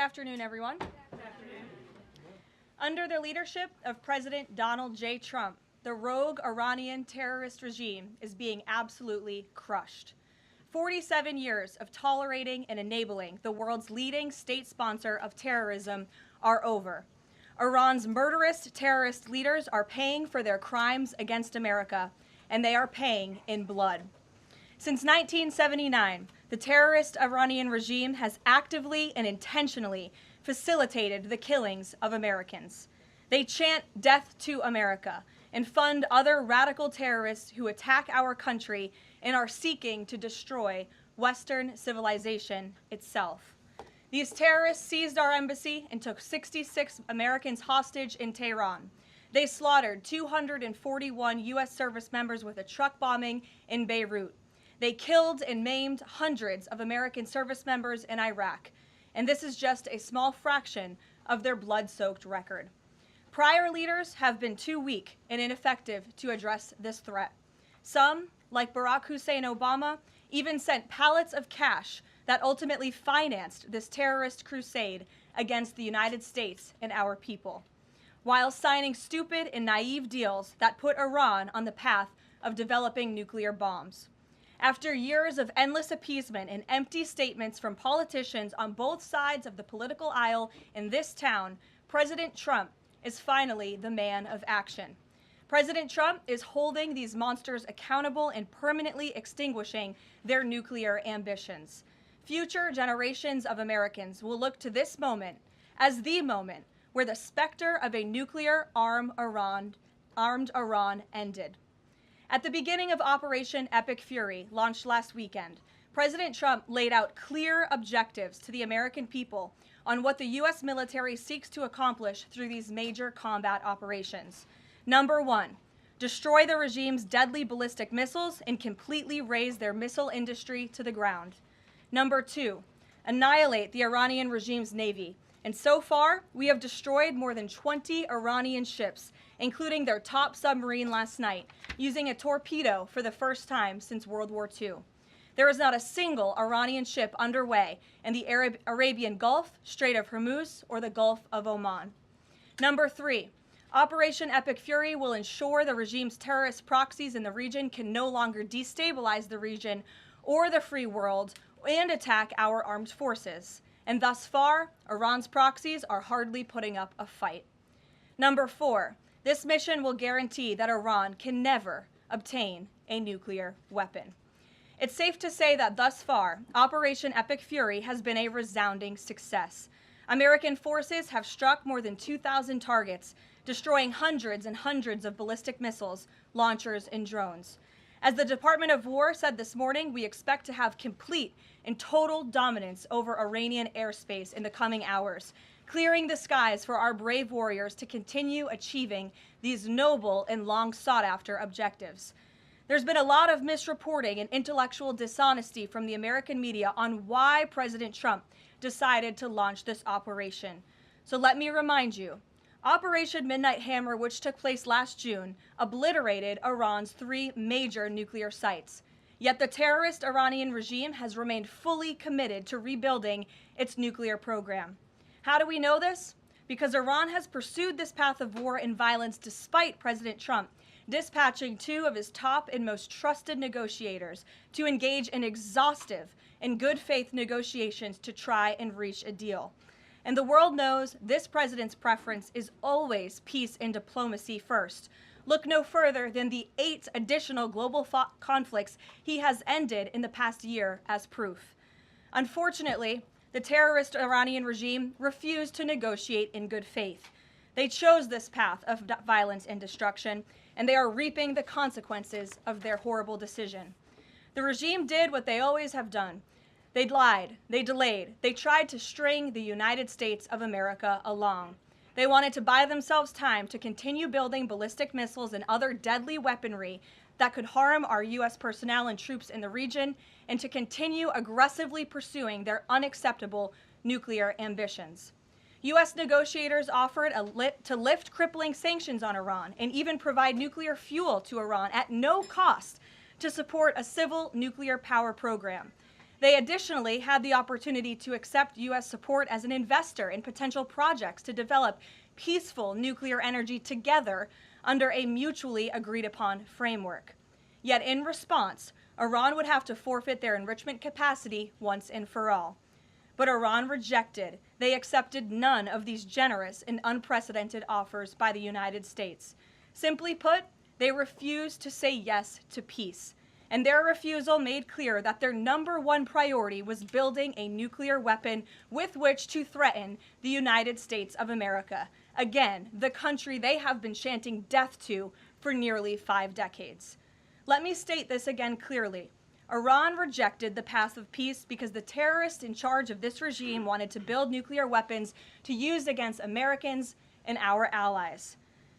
afternoon, everyone. Good afternoon. Under the leadership of President Donald J. Trump, the rogue Iranian terrorist regime is being absolutely crushed. 47 years of tolerating and enabling the world's leading state sponsor of terrorism are over. Iran's murderous terrorist leaders are paying for their crimes against America, and they are paying in blood. Since 1979, the terrorist Iranian regime has actively and intentionally facilitated the killings of Americans. They chant death to America and fund other radical terrorists who attack our country and are seeking to destroy Western civilization itself. These terrorists seized our embassy and took 66 Americans hostage in Tehran. They slaughtered 241 U.S. service members with a truck bombing in Beirut. They killed and maimed hundreds of American service members in Iraq, and this is just a small fraction of their blood-soaked record. Prior leaders have been too weak and ineffective to address this threat. Some, like Barack Hussein Obama, even sent pallets of cash that ultimately financed this terrorist crusade against the United States and our people, while signing stupid and naive deals that put Iran on the path of developing nuclear bombs. After years of endless appeasement and empty statements from politicians on both sides of the political aisle in this town, President Trump is finally the man of action. President Trump is holding these monsters accountable and permanently extinguishing their nuclear ambitions. Future generations of Americans will look to this moment as the moment where the specter of a nuclear armed Iran ended. At the beginning of Operation Epic Fury, launched last weekend, President Trump laid out clear objectives to the American people on what the U.S. military seeks to accomplish through these major combat operations. Number one, destroy the regime's deadly ballistic missiles and completely raze their missile industry to the ground. Number two, annihilate the Iranian regime's navy. And so far, we have destroyed more than 20 Iranian ships, including their top submarine last night, using a torpedo for the first time since World War II. There is not a single Iranian ship underway in the Arabian Gulf, Strait of Hormuz, or the Gulf of Oman. Number three, Operation Epic Fury will ensure the regime's terrorist proxies in the region can no longer destabilize the region or the free world and attack our armed forces. And thus far, Iran's proxies are hardly putting up a fight. Number four, this mission will guarantee that Iran can never obtain a nuclear weapon. It's safe to say that thus far, Operation Epic Fury has been a resounding success. American forces have struck more than 2,000 targets, destroying hundreds and hundreds of ballistic missiles, launchers, and drones. As the Department of War said this morning, we expect to have complete and total dominance over Iranian airspace in the coming hours, clearing the skies for our brave warriors to continue achieving these noble and long sought-after objectives. There's been a lot of misreporting and intellectual dishonesty from the American media on why President Trump decided to launch this operation. So let me remind you, Operation Midnight Hammer, which took place last June, obliterated Iran's 3 major nuclear sites. Yet the terrorist Iranian regime has remained fully committed to rebuilding its nuclear program. How do we know this? Because Iran has pursued this path of war and violence despite President Trump dispatching 2 of his top and most trusted negotiators to engage in exhaustive and good faith negotiations to try and reach a deal. And the world knows this president's preference is always peace and diplomacy first. Look no further than the 8 additional global conflicts he has ended in the past year as proof. Unfortunately, the terrorist Iranian regime refused to negotiate in good faith. They chose this path of violence and destruction, and they are reaping the consequences of their horrible decision. The regime did what they always have done. They lied, they delayed, they tried to string the United States of America along. They wanted to buy themselves time to continue building ballistic missiles and other deadly weaponry that could harm our U.S. personnel and troops in the region, and to continue aggressively pursuing their unacceptable nuclear ambitions. U.S. negotiators offered to lift crippling sanctions on Iran and even provide nuclear fuel to Iran at no cost to support a civil nuclear power program. They additionally had the opportunity to accept U.S. support as an investor in potential projects to develop peaceful nuclear energy together under a mutually agreed upon framework. Yet in response, Iran would have to forfeit their enrichment capacity once and for all. But Iran rejected. They accepted none of these generous and unprecedented offers by the United States. Simply put, they refused to say yes to peace. And their refusal made clear that their number one priority was building a nuclear weapon with which to threaten the United States of America. Again, the country they have been chanting death to for nearly 5 decades. Let me state this again clearly. Iran rejected the path of peace because the terrorists in charge of this regime wanted to build nuclear weapons to use against Americans and our allies.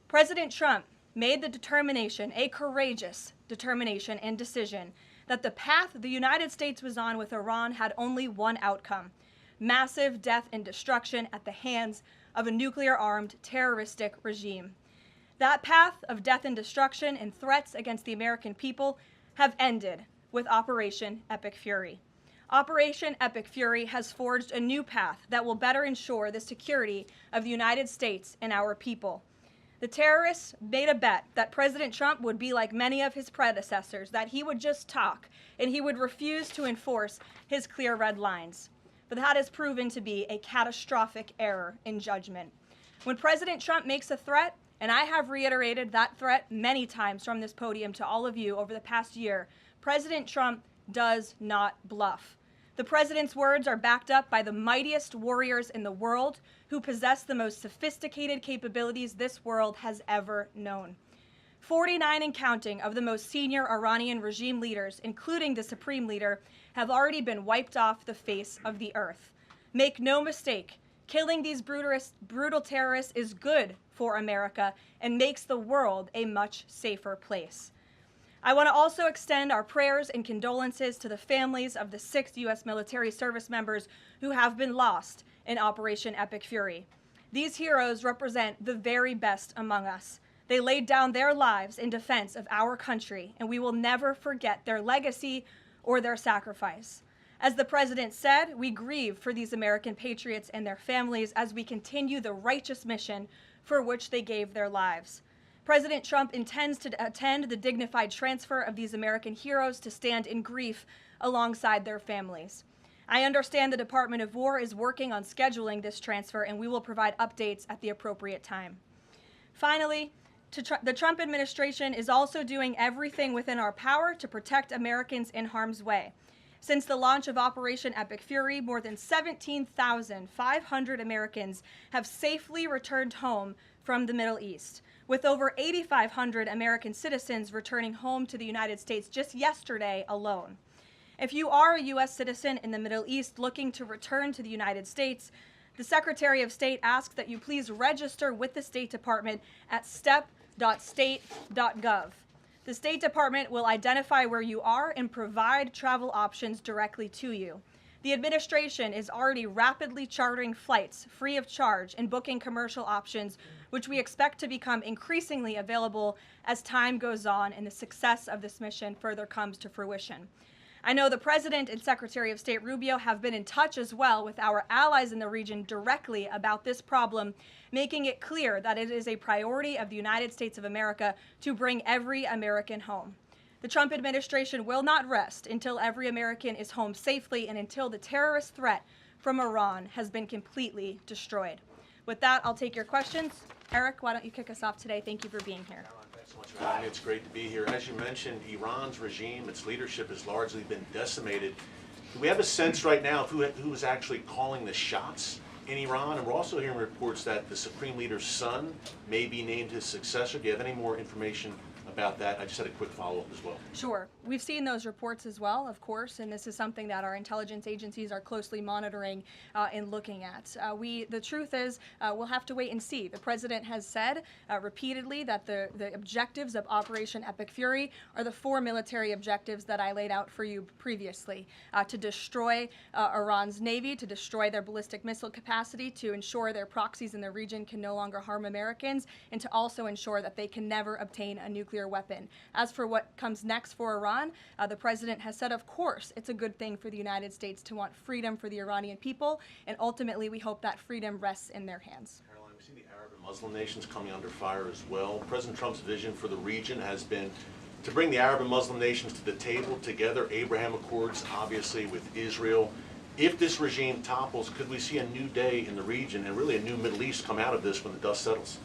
President Trump made the determination, a courageous determination and decision, that the path the United States was on with Iran had only one outcome: massive death and destruction at the hands of a nuclear-armed terroristic regime. That path of death and destruction and threats against the American people have ended with Operation Epic Fury. Operation Epic Fury has forged a new path that will better ensure the security of the United States and our people. The terrorists made a bet that President Trump would be like many of his predecessors, that he would just talk and he would refuse to enforce his clear red lines. But that has proven to be a catastrophic error in judgment. When President Trump makes a threat, and I have reiterated that threat many times from this podium to all of you over the past year, President Trump does not bluff. The president's words are backed up by the mightiest warriors in the world who possess the most sophisticated capabilities this world has ever known. 49 and counting of the most senior Iranian regime leaders, including the supreme leader, have already been wiped off the face of the earth. Make no mistake, killing these brutal terrorists is good for America and makes the world a much safer place. I want to also extend our prayers and condolences to the families of the 6 U.S. military service members who have been lost in Operation Epic Fury. These heroes represent the very best among us. They laid down their lives in defense of our country, and we will never forget their legacy or their sacrifice. As the president said, we grieve for these American patriots and their families as we continue the righteous mission for which they gave their lives. President Trump intends to attend the dignified transfer of these American heroes to stand in grief alongside their families. I understand the Department of War is working on scheduling this transfer, and we will provide updates at the appropriate time. Finally, the Trump administration is also doing everything within our power to protect Americans in harm's way. Since the launch of Operation Epic Fury, more than 17,500 Americans have safely returned home from the Middle East, with over 8,500 American citizens returning home to the United States just yesterday alone. If you are a U.S. citizen in the Middle East looking to return to the United States, the Secretary of State asks that you please register with the State Department at step.state.gov. The State Department will identify where you are and provide travel options directly to you. The administration is already rapidly chartering flights free of charge and booking commercial options, which we expect to become increasingly available as time goes on and the success of this mission further comes to fruition. I know the President and Secretary of State Rubio have been in touch as well with our allies in the region directly about this problem, making it clear that it is a priority of the United States of America to bring every American home. The Trump administration will not rest until every American is home safely and until the terrorist threat from Iran has been completely destroyed. With that, I'll take your questions. Eric, why don't you kick us off today? Thank you for being here. Thanks so much for having me. It's great to be here. As you mentioned, Iran's regime, its leadership has largely been decimated. Do we have a sense right now of who is actually calling the shots in Iran? And we're also hearing reports that the Supreme Leader's son may be named his successor. Do you have any more information about that? I just had a quick follow-up as well. Sure. We've seen those reports as well, of course, and this is something that our intelligence agencies are closely monitoring and looking at. The truth is, we'll have to wait and see. The president has said repeatedly that the objectives of Operation Epic Fury are the 4 military objectives that I laid out for you previously: to destroy Iran's navy, to destroy their ballistic missile capacity, to ensure their proxies in the region can no longer harm Americans, and to also ensure that they can never obtain a nuclear nuclear weapon. As for what comes next for Iran, the president has said, of course, it's a good thing for the United States to want freedom for the Iranian people, and ultimately we hope that freedom rests in their hands. Caroline, we see the Arab and Muslim nations coming under fire as well. President Trump's vision for the region has been to bring the Arab and Muslim nations to the table together, Abraham Accords, obviously, with Israel. If this regime topples, could we see a new day in the region and really a new Middle East come out of this when the dust settles?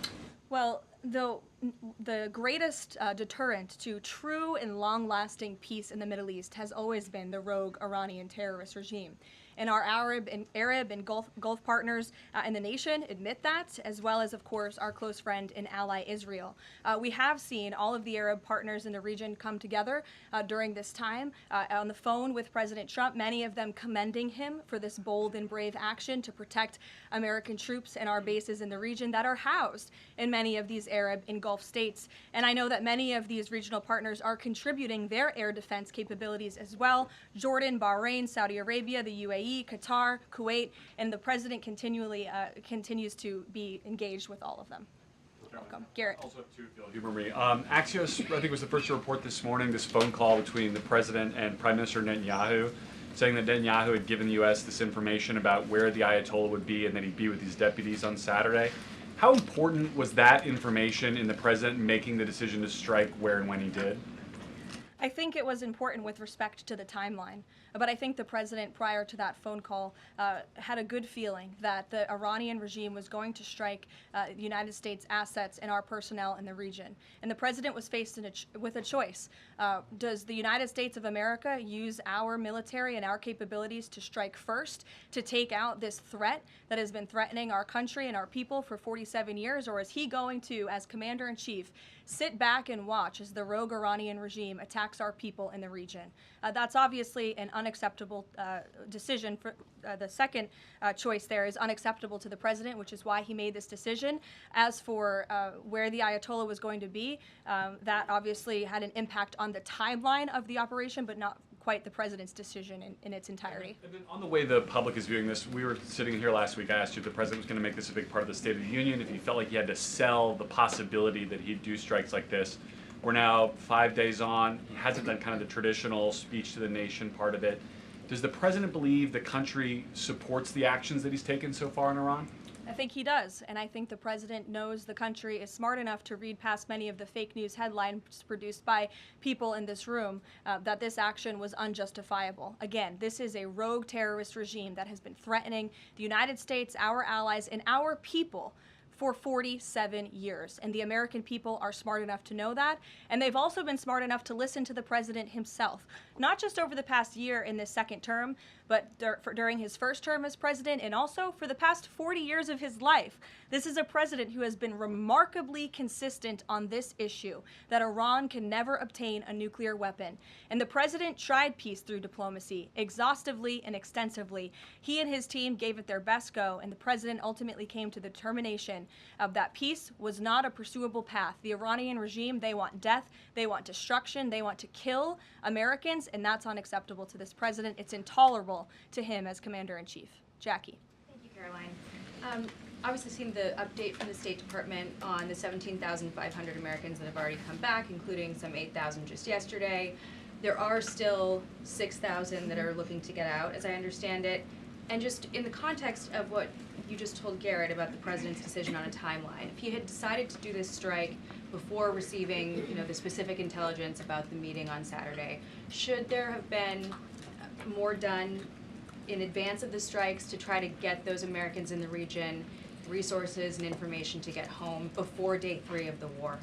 Well, the greatest deterrent to true and long-lasting peace in the Middle East has always been the rogue Iranian terrorist regime. And our Arab and Gulf partners in the nation admit that, as well as, of course, our close friend and ally Israel. We have seen all of the Arab partners in the region come together during this time on the phone with President Trump, many of them commending him for this bold and brave action to protect American troops and our bases in the region that are housed in many of these Arab and Gulf states. And I know that many of these regional partners are contributing their air defense capabilities as well. Jordan, Bahrain, Saudi Arabia, the UAE, Qatar, Kuwait, and the president continues to be engaged with all of them. Welcome. Garrett. Also have two, if you'll humor me. Axios, I think, was the first to report this morning this phone call between the president and Prime Minister Netanyahu, saying that Netanyahu had given the U.S. this information about where the Ayatollah would be and that he'd be with his deputies on Saturday. How important was that information in the president making the decision to strike where and when he did? I think it was important with respect to the timeline, but I think the president, prior to that phone call, had a good feeling that the Iranian regime was going to strike the United States assets and our personnel in the region. And the president was faced with a choice. Does the United States of America use our military and our capabilities to strike first, to take out this threat that has been threatening our country and our people for 47 years, or is he going to, as commander-in-chief, sit back and watch as the rogue Iranian regime attacks our people in the region? That's obviously an unacceptable decision. For the second choice there is unacceptable to the president, which is why he made this decision. As for where the Ayatollah was going to be, that obviously had an impact on the timeline of the operation, but not quite the president's decision in its entirety. And then on the way the public is viewing this, we were sitting here last week, I asked you if the president was going to make this a big part of the State of the Union, if he felt like he had to sell the possibility that he'd do strikes like this. We're now 5 days on. He hasn't done kind of the traditional speech to the nation part of it. Does the president believe the country supports the actions that he's taken so far in Iran? I think he does, and I think the president knows the country is smart enough to read past many of the fake news headlines produced by people in this room that this action was unjustifiable. Again, this is a rogue terrorist regime that has been threatening the United States, our allies, and our people for 47 years. And the American people are smart enough to know that. And they've also been smart enough to listen to the president himself, not just over the past year in this second term, but during his first term as president, and also for the past 40 years of his life. This is a president who has been remarkably consistent on this issue, that Iran can never obtain a nuclear weapon. And the president tried peace through diplomacy, exhaustively and extensively. He and his team gave it their best go, and the president ultimately came to the determination of that peace was not a pursuable path. The Iranian regime, they want death, they want destruction, they want to kill Americans, and that's unacceptable to this president. It's intolerable to him as commander-in-chief. Jackie. Thank you, Caroline. Obviously seen the update from the State Department on the 17,500 Americans that have already come back, including some 8,000 just yesterday. There are still 6,000 that are looking to get out, as I understand it. And just in the context of what you just told Garrett about the president's decision on a timeline, if he had decided to do this strike before receiving, the specific intelligence about the meeting on Saturday, should there have been more done in advance of the strikes to try to get those Americans in the region resources and information to get home before day 3 of the war?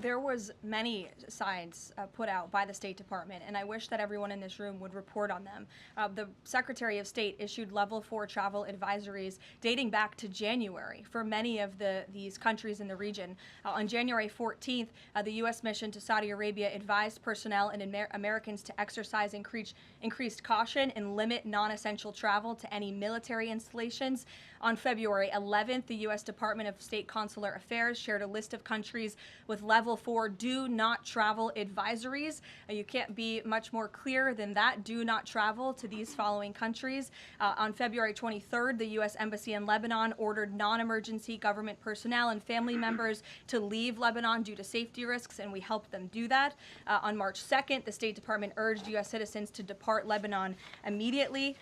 There was many signs put out by the State Department, and I wish that everyone in this room would report on them. The Secretary of State issued level 4 travel advisories dating back to January for many of these countries in the region. On January 14th, the U.S. mission to Saudi Arabia advised personnel and Americans to exercise increased caution and limit non-essential travel to any military installations. On February 11th, the U.S. Department of State Consular Affairs shared a list of countries with level 4 do not travel advisories. You can't be much more clear than that. Do not travel to these following countries. On February 23rd, the U.S. Embassy in Lebanon ordered non-emergency government personnel and family members to leave Lebanon due to safety risks, and we helped them do that. On March 2nd, the State Department urged U.S. citizens to depart Lebanon immediately.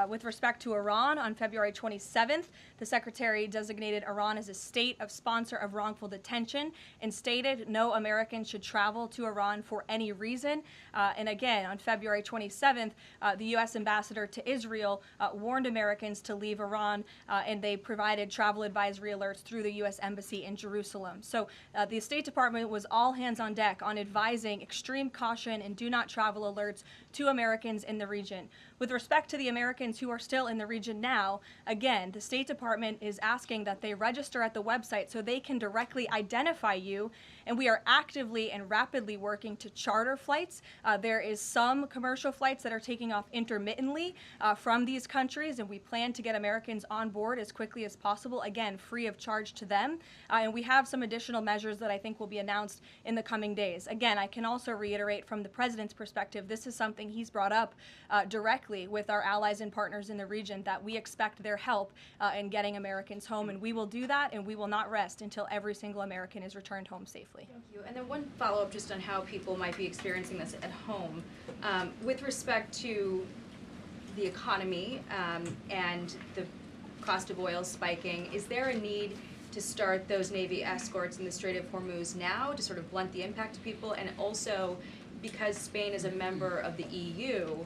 With respect to Iran, on February 27th, the Secretary designated Iran as a state of sponsor of wrongful detention and stated no American should travel to Iran for any reason. And again, on February 27th, the U.S. ambassador to Israel warned Americans to leave Iran, and they provided travel advisory alerts through the U.S. Embassy in Jerusalem. So the State Department was all hands on deck on advising extreme caution and do not travel alerts to Americans in the region. With respect to the Americans who are still in the region now, again, the State Department is asking that they register at the website so they can directly identify you, and we are actively and rapidly working to charter flights. There is some commercial flights that are taking off intermittently from these countries, and we plan to get Americans on board as quickly as possible, again, free of charge to them. And we have some additional measures that I think will be announced in the coming days. Again, I can also reiterate from the President's perspective, this is something he's brought up directly with our allies and partners in the region, that we expect their help in getting Americans home, and we will do that, and we will not rest until every single American is returned home safely. Thank you. And then one follow-up just on how people might be experiencing this at home. With respect to the economy and the cost of oil spiking, is there a need to start those Navy escorts in the Strait of Hormuz now to sort of blunt the impact to people? And also, because Spain is a member of the EU,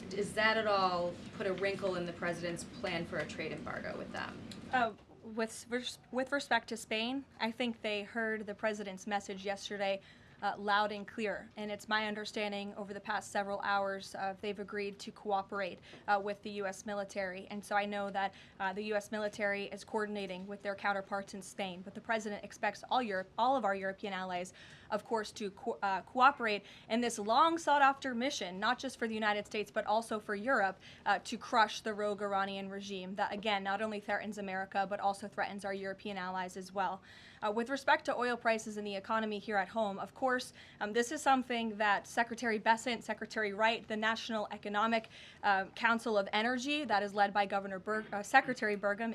does that at all put a wrinkle in the President's plan for a trade embargo with them? With respect to Spain, I think they heard the President's message yesterday loud and clear, and it's my understanding over the past several hours they've agreed to cooperate with the U.S. military, and so I know that the U.S. military is coordinating with their counterparts in Spain, but the President expects all of our European allies, of course, to cooperate in this long sought-after mission, not just for the United States, but also for Europe, to crush the rogue Iranian regime that, again, not only threatens America, but also threatens our European allies as well. With respect to oil prices and the economy here at home, of course, this is something that Secretary Bessent, Secretary Wright, the National Economic Council of Energy, that is led by Secretary Burgum,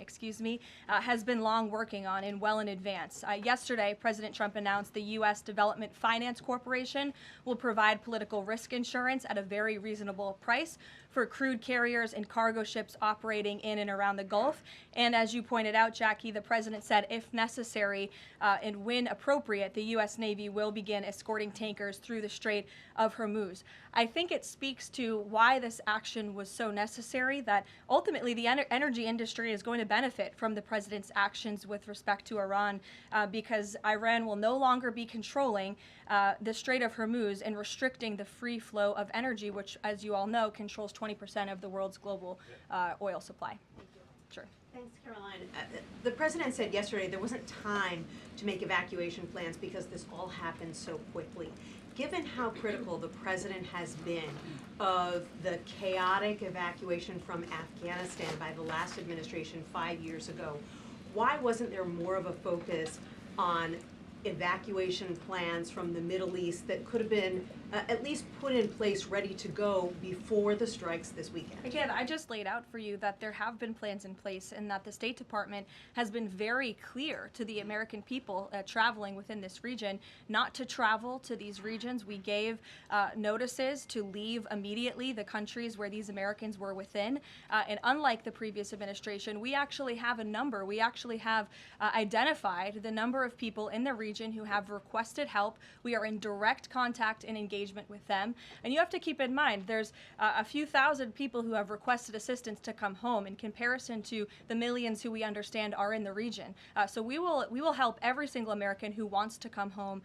has been long working on and well in advance. Yesterday, President Trump announced the U.S. Development Finance Corporation will provide political risk insurance at a very reasonable price for crude carriers and cargo ships operating in and around the Gulf. And as you pointed out, Jackie, the President said if necessary and when appropriate, the U.S. Navy will begin escorting tankers through the Strait of Hormuz. I think it speaks to why this action was so necessary, that ultimately the energy industry is going to benefit from the President's actions with respect to Iran, because Iran will no longer be controlling the Strait of Hormuz and restricting the free flow of energy, which, as you all know, controls 20% of the world's global oil supply. Sure. Thanks, Caroline. The President said yesterday there wasn't time to make evacuation plans because this all happened so quickly. Given how critical the President has been of the chaotic evacuation from Afghanistan by the last administration 5 years ago, why wasn't there more of a focus on evacuation plans from the Middle East that could have been at least put in place, ready to go before the strikes this weekend? Again, I just laid out for you that there have been plans in place and that the State Department has been very clear to the American people traveling within this region not to travel to these regions. We gave notices to leave immediately the countries where these Americans were within. And unlike the previous administration, we actually have a number. We actually have identified the number of people in the region who have requested help. We are in direct contact and engagement with them. And you have to keep in mind, there's a few thousand people who have requested assistance to come home in comparison to the millions who we understand are in the region. So we will help every single American who wants to come home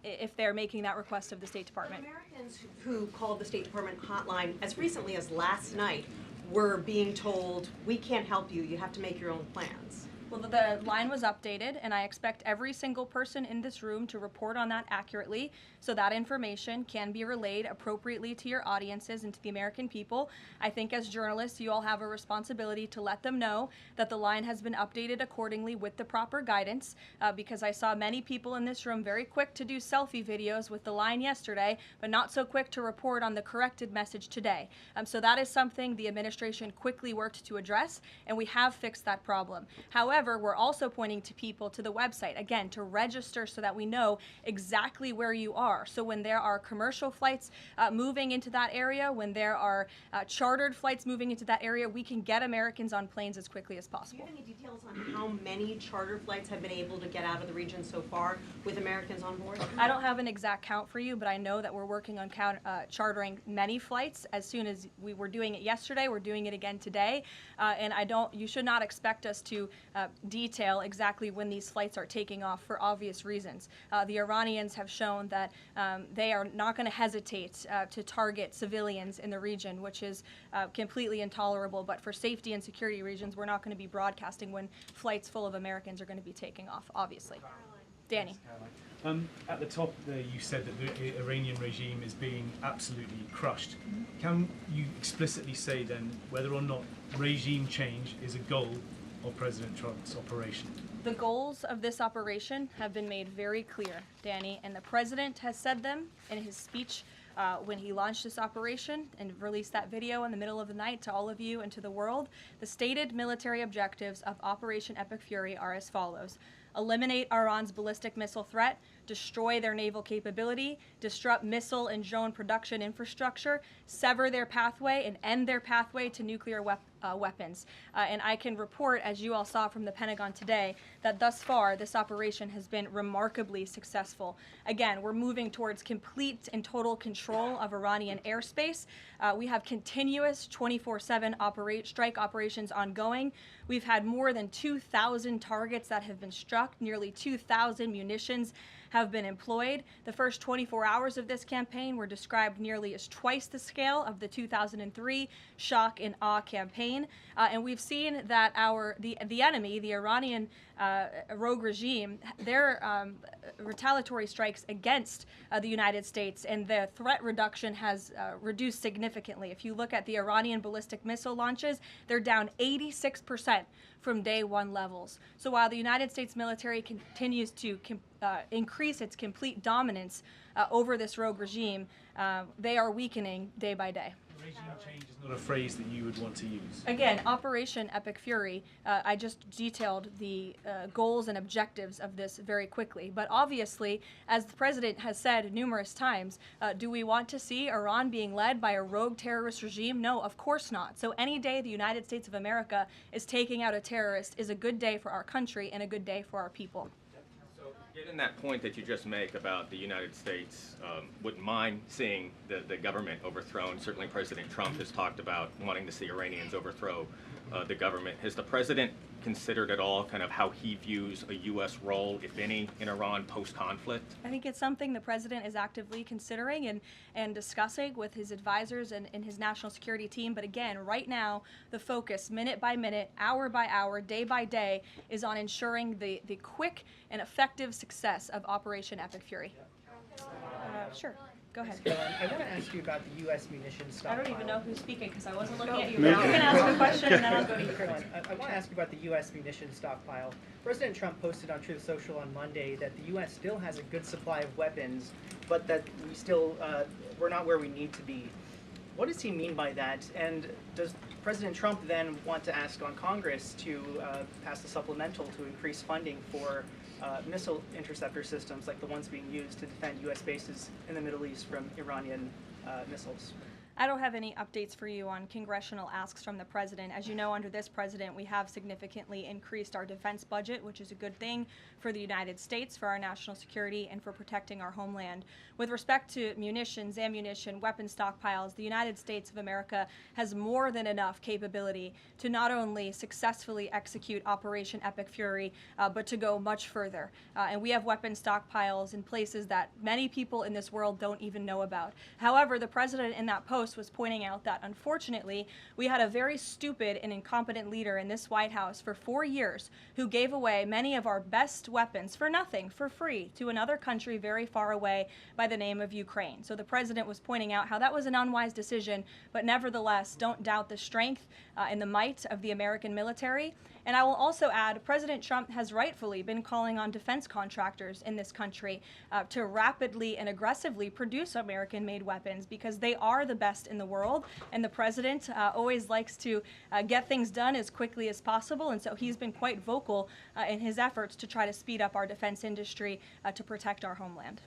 if they're making that request of the State Department. Americans who called the State Department hotline as recently as last night were being told, we can't help you, you have to make your own plans. Well, the line was updated, and I expect every single person in this room to report on that accurately so that information can be relayed appropriately to your audiences and to the American people. I think as journalists, you all have a responsibility to let them know that the line has been updated accordingly with the proper guidance, because I saw many people in this room very quick to do selfie videos with the line yesterday, but not so quick to report on the corrected message today. So that is something the administration quickly worked to address, and we have fixed that problem. However, we're also pointing to people to the website, again, to register so that we know exactly where you are. So when there are commercial flights moving into that area, when there are chartered flights moving into that area, we can get Americans on planes as quickly as Do you possible. have any details on how many charter flights have been able to get out of the region so far with Americans on board? I don't have an exact count for you, but I know that we're working on chartering many flights. As soon as we were doing it yesterday, we're doing it again today. And you should not expect us to detail exactly when these flights are taking off for obvious reasons. The Iranians have shown that they are not going to hesitate to target civilians in the region, which is completely intolerable. But for safety and security reasons, we're not going to be broadcasting when flights full of Americans are going to be taking off, obviously. Danny. At the top there, you said that the Iranian regime is being absolutely crushed. Can you explicitly say then whether or not regime change is a goal of President Trump's operation? The goals of this operation have been made very clear, Danny, and the president has said them in his speech when he launched this operation and released that video in the middle of the night to all of you and to the world. The stated military objectives of Operation Epic Fury are as follows: eliminate Iran's ballistic missile threat, destroy their naval capability, disrupt missile and drone production infrastructure, sever their pathway, and end their pathway to nuclear weapons. And I can report, as you all saw from the Pentagon today, that thus far this operation has been remarkably successful. Again, we're moving towards complete and total control of Iranian airspace. We have continuous 24/7 strike operations ongoing. We've had more than 2,000 targets that have been struck, nearly 2,000 munitions have been employed. The first 24 hours of this campaign were described nearly as twice the scale of the 2003 shock and awe campaign. And we've seen that the enemy, the Iranian rogue regime, their retaliatory strikes against the United States and the threat reduction has reduced significantly. If you look at the Iranian ballistic missile launches, they're down 86% from day one levels. So while the United States military continues to increase its complete dominance over this rogue regime, they are weakening day by day. Regime change is not a phrase that you would want to use. Again, Operation Epic Fury, I just detailed the goals and objectives of this very quickly. But obviously, as the president has said numerous times, do we want to see Iran being led by a rogue terrorist regime? No, of course not. So any day the United States of America is taking out a terrorist is a good day for our country and a good day for our people. Given that point that you just make about the United States wouldn't mind seeing the government overthrown, certainly President Trump has talked about wanting to see Iranians overthrow the government. Has the president considered at all kind of how he views a U.S. role, if any, in Iran post-conflict? I think it's something the president is actively considering and discussing with his advisors and his national security team. But again, right now, the focus, minute by minute, hour by hour, day by day, is on ensuring the quick and effective success of Operation Epic Fury. Sure. Go ahead. I want to ask you about the U.S. munitions I stockpile. don't even know who's speaking because I wasn't looking at you. You can ask a question and then I'll go to you. Caroline, I want to ask you about the U.S. munitions stockpile. President Trump posted on Truth Social on Monday that the U.S. still has a good supply of weapons, but that we're not where we need to be. What does he mean by that? And does President Trump then want to ask on Congress to pass a supplemental to increase funding for missile interceptor systems like the ones being used to defend U.S. bases in the Middle East from Iranian missiles? I don't have any updates for you on congressional asks from the president. As you know, under this president, we have significantly increased our defense budget, which is a good thing for the United States, for our national security, and for protecting our homeland. With respect to munitions, ammunition, weapon stockpiles, the United States of America has more than enough capability to not only successfully execute Operation Epic Fury, but to go much further. And we have weapon stockpiles in places that many people in this world don't even know about. However, the president in that post House was pointing out that, unfortunately, we had a very stupid and incompetent leader in this White House for 4 years who gave away many of our best weapons for nothing, for free, to another country very far away by the name of Ukraine. So the president was pointing out how that was an unwise decision, but nevertheless, don't doubt the strength and the might of the American military. And I will also add, President Trump has rightfully been calling on defense contractors in this country to rapidly and aggressively produce American-made weapons because they are the best in the world, and the president always likes to get things done as quickly as possible, and so he's been quite vocal in his efforts to try to speed up our defense industry to protect our homeland.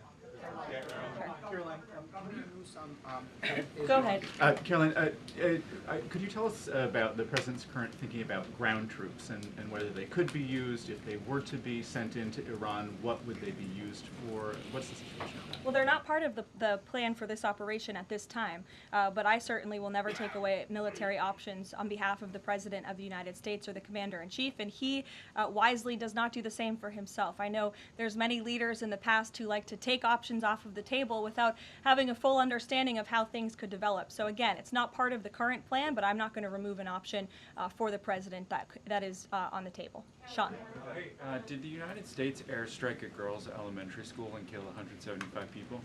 Caroline, can you do some, Go ahead. Caroline, could you tell us about the president's current thinking about ground troops and whether they could be used, if they were to be sent into Iran, what would they be used for? What's the situation of that? Well, they're not part of the plan for this operation at this time, but I certainly will never take away military options on behalf of the President of the United States or the Commander-in-Chief, and he wisely does not do the same for himself. I know there's many leaders in the past who like to take options off of the table without having a full understanding of how things could develop. So again, it's not part of the current plan, but I'm not going to remove an option for the President that is on the table. Sean. Did the United States airstrike a girls' elementary school and kill 175 people?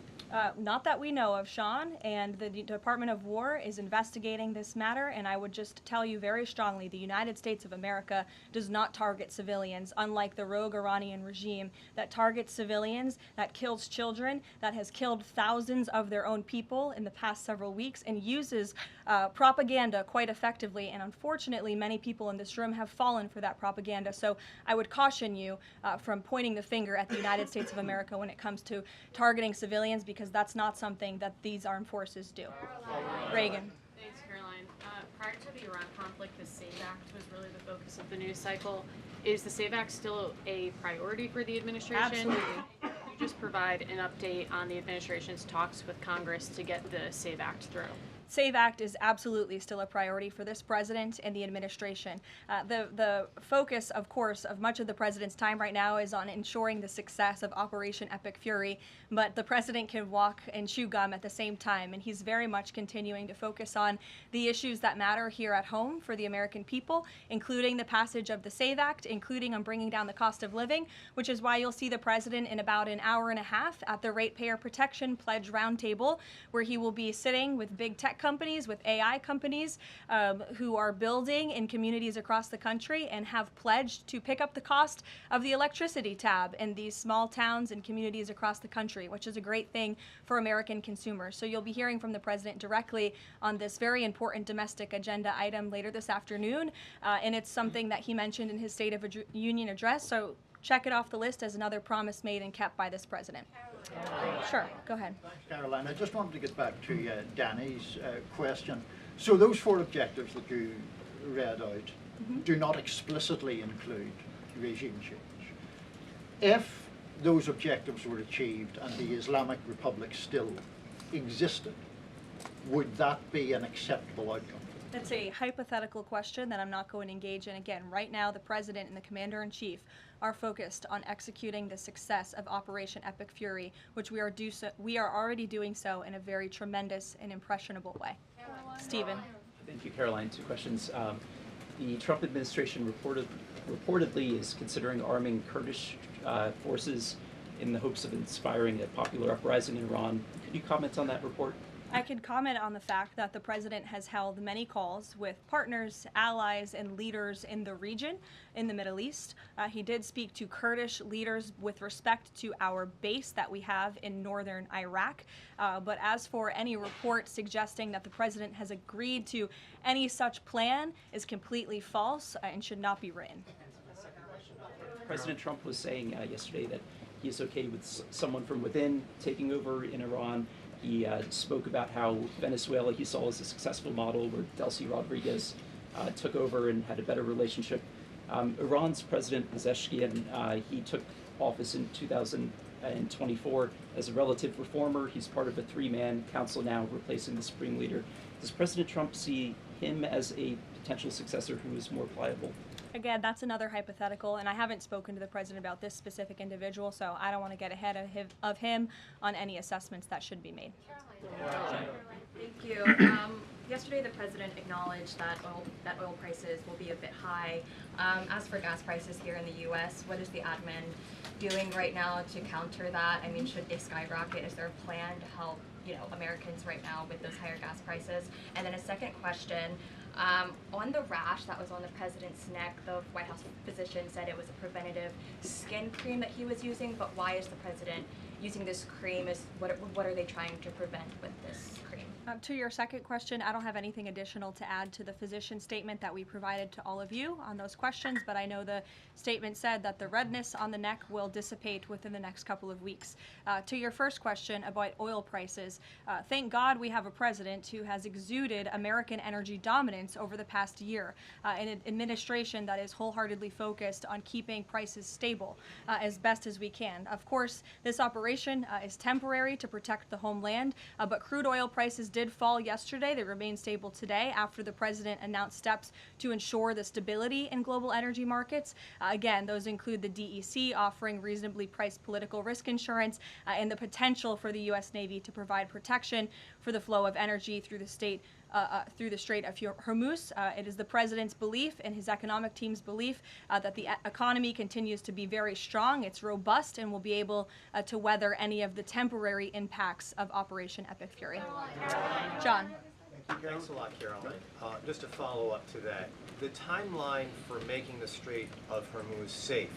Not that we know of, Sean, and the Department of War is investigating this matter, and I would just tell you very strongly, the United States of America does not target civilians, unlike the rogue Iranian regime that targets civilians, that kills children, that has killed thousands of their own people in the past several weeks, and uses propaganda quite effectively, and unfortunately many people in this room have fallen for that propaganda. So I would caution you from pointing the finger at the United States of America when it comes to targeting civilians, because that's not something that these armed forces do. Reagan. Thanks, Caroline. Prior to the Iran conflict, the SAVE Act was really the focus of the news cycle. Is the SAVE Act still a priority for the administration? Absolutely. Could you just provide an update on the administration's talks with Congress to get the SAVE Act through? SAVE Act is absolutely still a priority for this president and the administration. The focus, of course, of much of the president's time right now is on ensuring the success of Operation Epic Fury, but the president can walk and chew gum at the same time, and he's very much continuing to focus on the issues that matter here at home for the American people, including the passage of the SAVE Act, including on bringing down the cost of living, which is why you'll see the president in about an hour and a half at the Ratepayer Protection Pledge Roundtable, where he will be sitting with big tech companies, with AI companies who are building in communities across the country and have pledged to pick up the cost of the electricity tab in these small towns and communities across the country, which is a great thing for American consumers. So you'll be hearing from the president directly on this very important domestic agenda item later this afternoon, and it's something that he mentioned in his State of the Union address. So check it off the list as another promise made and kept by this president. Sure, go ahead. Thanks, Caroline. I just wanted to get back to Danny's question. So those 4 objectives that you read out do not explicitly include regime change. If those objectives were achieved and the Islamic Republic still existed, would that be an acceptable outcome? That's a hypothetical question that I'm not going to engage in. Again, right now the president and the commander-in-chief are focused on executing the success of Operation Epic Fury, which we are already doing so in a very tremendous and impressionable way. Stephen. Thank you, Caroline. 2 questions. The Trump administration reportedly is considering arming Kurdish forces in the hopes of inspiring a popular uprising in Iran. Could you comment on that report? I can comment on the fact that the president has held many calls with partners, allies, and leaders in the region, in the Middle East. He did speak to Kurdish leaders with respect to our base that we have in northern Iraq. But as for any report suggesting that the president has agreed to any such plan is completely false and should not be written. President Trump was saying yesterday that he is okay with someone from within taking over in Iran. He spoke about how Venezuela he saw as a successful model where Delcy Rodriguez took over and had a better relationship. Iran's President Pezeshkian, he took office in 2024 as a relative reformer. He's part of a 3-man council now replacing the supreme leader. Does President Trump see him as a potential successor who is more pliable? Again, that's another hypothetical, and I haven't spoken to the president about this specific individual, so I don't want to get ahead of him on any assessments that should be made. Thank you. Yesterday, the president acknowledged that oil prices will be a bit high. As for gas prices here in the U.S., what is the admin doing right now to counter that? I mean, should they skyrocket? Is there a plan to help, Americans right now with those higher gas prices? And then a second question. On the rash that was on the president's neck, the White House physician said it was a preventative skin cream that he was using, but why is the president using this cream? What are they trying to prevent with this cream? To your second question, I don't have anything additional to add to the physician statement that we provided to all of you on those questions, but I know the statement said that the redness on the neck will dissipate within the next couple of weeks. To your first question about oil prices, thank God we have a president who has exuded American energy dominance over the past year, an administration that is wholeheartedly focused on keeping prices stable as best as we can. Of course, this operation is temporary to protect the homeland, but crude oil prices did fall yesterday. They remain stable today after the president announced steps to ensure the stability in global energy markets. Again, those include the DEC offering reasonably priced political risk insurance and the potential for the U.S. Navy to provide protection for the flow of energy through the Strait of Hormuz. It is the president's belief and his economic team's belief that the economy continues to be very strong, it's robust, and will be able to weather any of the temporary impacts of Operation Epic Fury. John. Thanks a lot, Caroline. Just to follow up to that, the timeline for making the Strait of Hormuz safe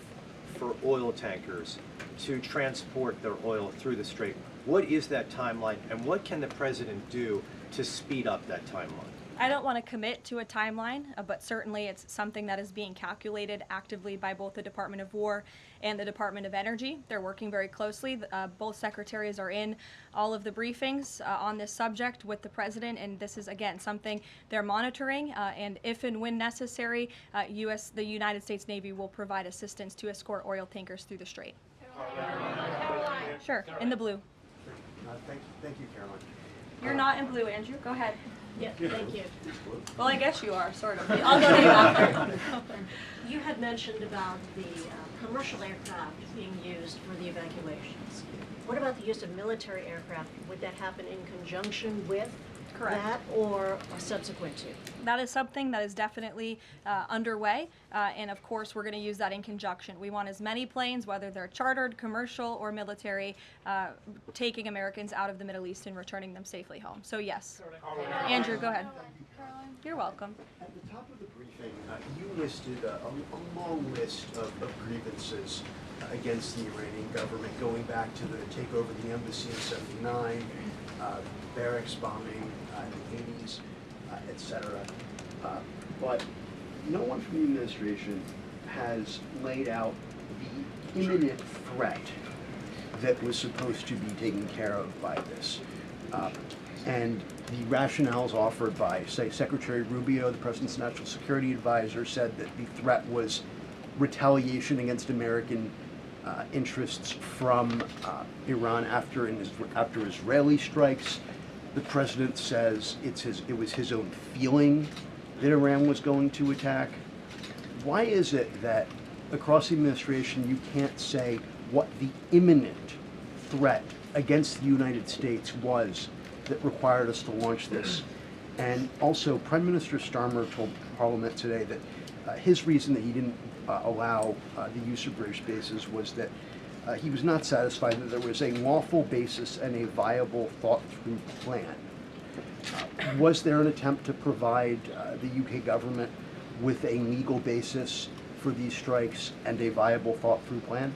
for oil tankers to transport their oil through the strait, what is that timeline, and what can the president do to speed up that timeline? I don't want to commit to a timeline, but certainly it's something that is being calculated actively by both the Department of War and the Department of Energy. They're working very closely. Both secretaries are in all of the briefings on this subject with the president, and this is, again, something they're monitoring, and if and when necessary, the United States Navy will provide assistance to escort oil tankers through the strait. Sure, in the blue. Thank you, Caroline. You're not in blue, Andrew. Go ahead. Yeah, thank you. Well, I guess you are, sort of. I'll go to you after. You had mentioned about the commercial aircraft being used for the evacuations. What about the use of military aircraft? Would that happen in conjunction with that or subsequent to? That is something that is definitely underway, and of course we're going to use that in conjunction. We want as many planes, whether they're chartered, commercial, or military, taking Americans out of the Middle East and returning them safely home. So yes. Andrew, go ahead. You're welcome. At the top of the briefing, you listed a long list of grievances against the Iranian government, going back to the takeover of the embassy in '79, barracks bombing in the 80s, etc. But no one from the administration has laid out the imminent threat that was supposed to be taken care of by this. And the rationales offered by, say, Secretary Rubio, the President's National Security Advisor, said that the threat was retaliation against American interests from Iran after Israeli strikes. The president says it was his own feeling that Iran was going to attack. Why is it that across the administration you can't say what the imminent threat against the United States was that required us to launch this? And also, Prime Minister Starmer told Parliament today that his reason that he didn't allow the use of British bases was that he was not satisfied that there was a lawful basis and a viable, thought-through plan. Was there an attempt to provide the UK government with a legal basis for these strikes and a viable, thought-through plan?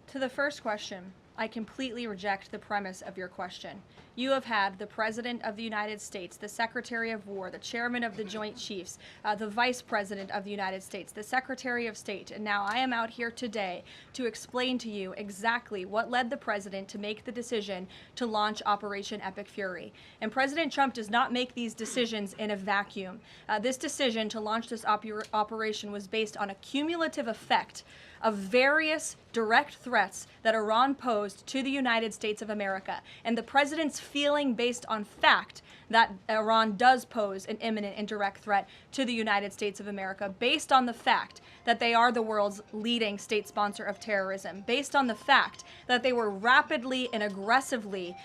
To the first question, I completely reject the premise of your question. You have had the President of the United States, the Secretary of War, the Chairman of the Joint Chiefs, the Vice President of the United States, the Secretary of State, and now I am out here today to explain to you exactly what led the President to make the decision to launch Operation Epic Fury. And President Trump does not make these decisions in a vacuum. This decision to launch this operation was based on a cumulative effect of various direct threats that Iran posed posed to the United States of America, and the president's feeling based on fact that Iran does pose an imminent and direct threat to the United States of America, based on the fact that they are the world's leading state sponsor of terrorism, based on the fact that they were rapidly and aggressively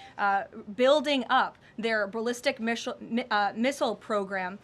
building up their ballistic missile program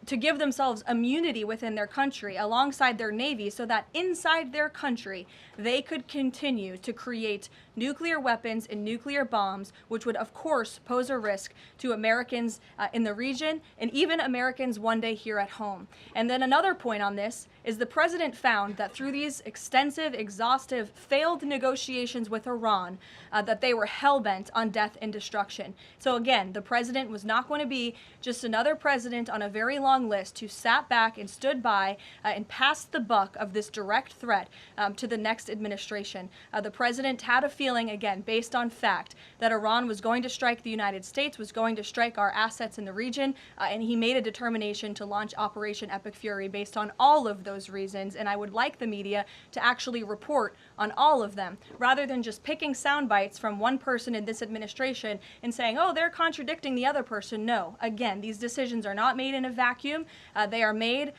to give themselves immunity within their country alongside their navy, so that inside their country they could continue to create nuclear weapons and nuclear bombs, which would of course pose a risk to Americans in the region and even Americans one day here at home. And then another point on this is the president found that through these extensive, exhaustive, failed negotiations with Iran, that they were hell-bent on death and destruction. So again, the president was not going to be just another president on a very long list who sat back and stood by and passed the buck of this direct threat to the next administration. The president had a feeling, again, based on fact, that Iran was going to strike the United States, was going to strike our assets in the region, and he made a determination to launch Operation Epic Fury based on all of those reasons. And I would like the media to actually report on all of them, rather than just picking sound bites from one person in this administration and saying, oh, they're contradicting the other person. No, again, these decisions are not made in a vacuum. They are made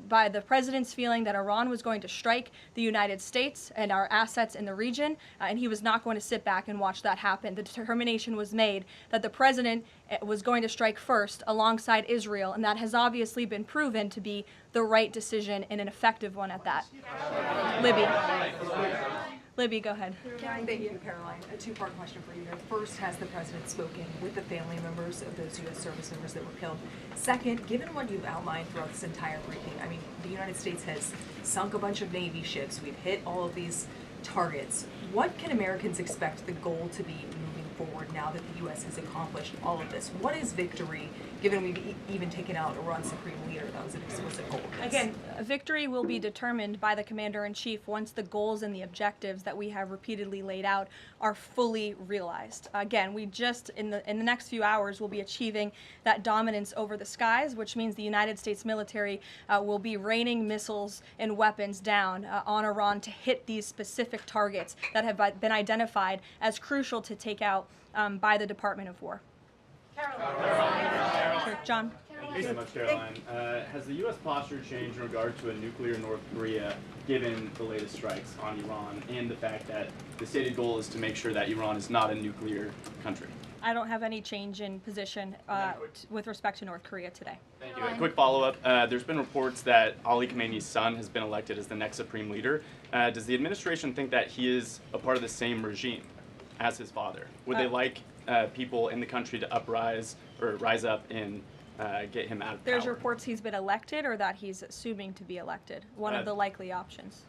by the president's feeling that Iran was going to strike the United States and our assets in the region, and he was not going to sit back and watch that happen. The determination was made that the president was going to strike first alongside Israel, and that has obviously been proven to be the right decision and an effective one at that. Libby, go ahead. Thank you, Caroline. A two-part question for you there. First, has the president spoken with the family members of those U.S. service members that were killed? Second, given what you've outlined throughout this entire briefing, I mean, the United States has sunk a bunch of Navy ships. We've hit all of these targets. What can Americans expect the goal to be moving forward now that the U.S. has accomplished all of this? What is victory, given we've even taken out Iran's supreme leader? That was an explicit goal. Again, victory will be determined by the commander-in-chief once the goals and the objectives that we have repeatedly laid out are fully realized. Again, we just, in the next few hours, will be achieving that dominance over the skies, which means the United States military will be raining missiles and weapons down on Iran to hit these specific targets that have been identified as crucial to take out by the Department of War. Sure, John. Thank you so much, Caroline. Has the U.S. posture changed in regard to a nuclear North Korea, given the latest strikes on Iran and the fact that the stated goal is to make sure that Iran is not a nuclear country? I don't have any change in position with respect to North Korea today. Thank you. A quick follow-up. There's been reports that Ali Khamenei's son has been elected as the next supreme leader. Does the administration think that he is a part of the same regime as his father? Would they like people in the country to rise up and get him out of power? There's reports he's been elected, or that he's assuming to be elected. One of the likely options.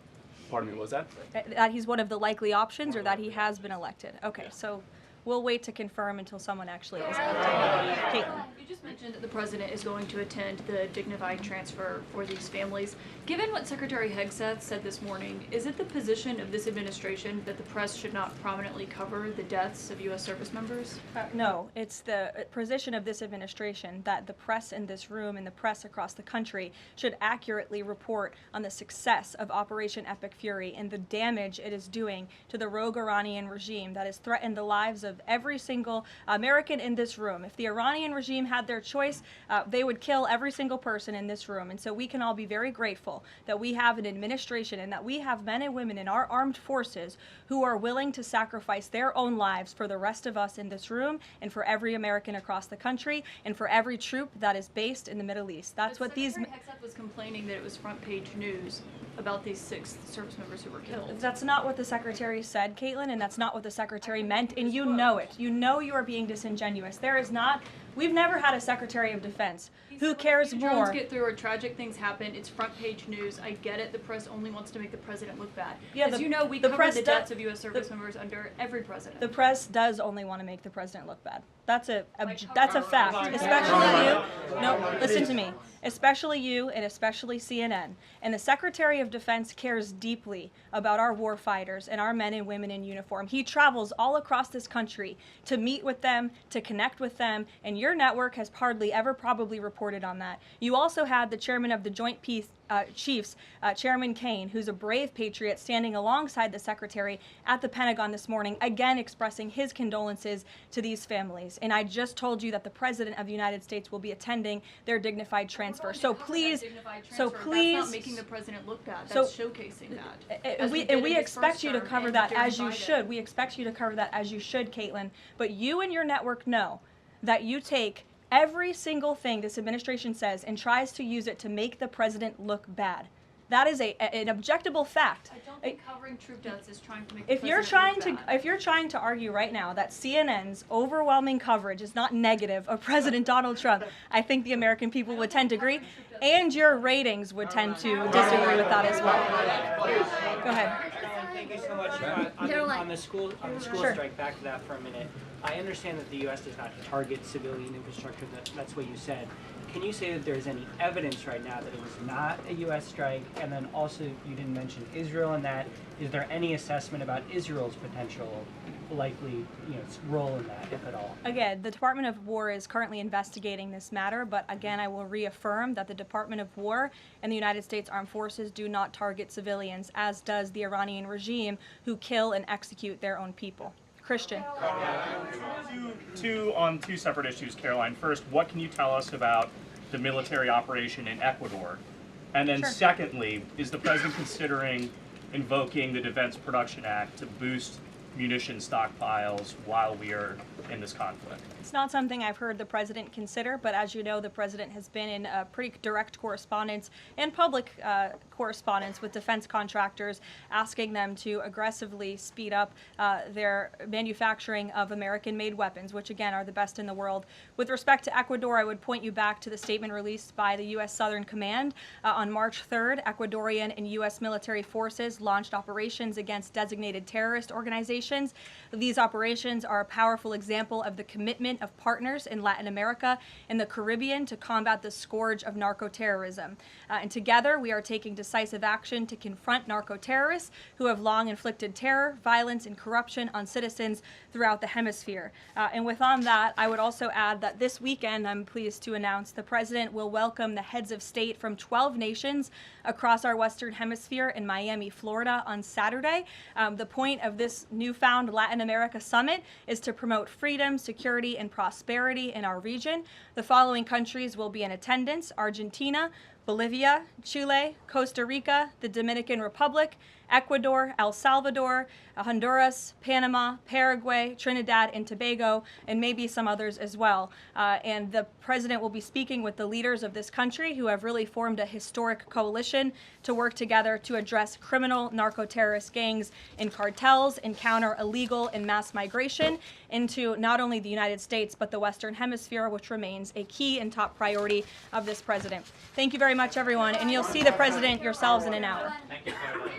Pardon me, what was that? That he's one of the likely options, or that he has been elected. Okay, so we'll wait to confirm until someone actually is elected. Caitlin. You just mentioned that the president is going to attend the dignified transfer for these families. Given what Secretary Hegseth said this morning, is it the position of this administration that the press should not prominently cover the deaths of U.S. service members? No, it's the position of this administration that the press in this room and the press across the country should accurately report on the success of Operation Epic Fury and the damage it is doing to the rogue Iranian regime that has threatened the lives of every single American in this room. If the Iranian regime had their choice, they would kill every single person in this room. And so we can all be very grateful that we have an administration and that we have men and women in our armed forces who are willing to sacrifice their own lives for the rest of us in this room and for every American across the country and for every troop that is based in the Middle East. That's what these... Secretary Hegseth was complaining that it was front page news about these 6 service members who were killed. That's not what the Secretary said, Caitlin, and that's not what the Secretary meant, and you know it. You know you are being disingenuous. There is not... We've never had a Secretary of Defense who cares more. Drones get through or tragic things happen. It's front page news. I get it. The press only wants to make the president look bad. Yeah, As you know, we cover the deaths of U.S. service members under every president. The press does only want to make the president look bad. That's a fact. Especially you. No, listen to me. Especially you and especially CNN. And the Secretary of Defense cares deeply about our war fighters and our men and women in uniform. He travels all across this country to meet with them, to connect with them, and your network has hardly ever probably reported on that. You also had the chairman of the Joint Chiefs, Chairman Kane, who's a brave patriot, standing alongside the Secretary at the Pentagon this morning, again expressing his condolences to these families. And I just told you that the President of the United States will be attending their dignified transfer. So please, That's not making the president look bad. That's showcasing that. And we expect you to cover that as you should. We expect you to cover that as you should, Caitlin. But you and your network know that you take every single thing this administration says and tries to use it to make the president look bad. That is an objectable fact. I don't think covering troop deaths is trying to make If the you're president trying look to, bad. if you're trying to argue right now that CNN's overwhelming coverage is not negative of President Donald Trump, I think the American people would tend to agree, and your ratings would tend to disagree with that as well. Go ahead. Thank you so much. On the school Sure. strike, back to that for a minute. I understand that the U.S. does not target civilian infrastructure. That's what you said. Can you say that there's any evidence right now that it was not a U.S. strike? And then also, you didn't mention Israel in that. Is there any assessment about Israel's potential likely role in that, if at all? Again, the Department of War is currently investigating this matter, but again, I will reaffirm that the Department of War and the United States Armed Forces do not target civilians, as does the Iranian regime, who kill and execute their own people. Christian. On two separate issues, Caroline. First, what can you tell us about the military operation in Ecuador? And then secondly, is the president considering invoking the Defense Production Act to boost munition stockpiles while we are in this conflict? It's not something I've heard the president consider, but as you know, the president has been in pretty direct correspondence and public correspondence with defense contractors, asking them to aggressively speed up their manufacturing of American-made weapons, which again are the best in the world. With respect to Ecuador, I would point you back to the statement released by the U.S. Southern Command. On March 3rd, Ecuadorian and U.S. military forces launched operations against designated terrorist organizations. These operations are a powerful example of the commitment of partners in Latin America and the Caribbean to combat the scourge of narco-terrorism. And together, we are taking decisive action to confront narco-terrorists who have long inflicted terror, violence, and corruption on citizens throughout the hemisphere. And on that, I would also add that this weekend, I'm pleased to announce, the president will welcome the heads of state from 12 nations across our Western Hemisphere in Miami, Florida on Saturday. The point of this newfound Latin America summit is to promote freedom, security, and prosperity in our region. The following countries will be in attendance: Argentina, Bolivia, Chile, Costa Rica, the Dominican Republic, Ecuador, El Salvador, Honduras, Panama, Paraguay, Trinidad and Tobago, and maybe some others as well. And the president will be speaking with the leaders of this country, who have really formed a historic coalition to work together to address criminal narco-terrorist gangs and cartels and counter illegal and mass migration into not only the United States, but the Western Hemisphere, which remains a key and top priority of this president. Thank you very much, everyone, and you'll see the president yourselves in an hour. Thank you, Caroline.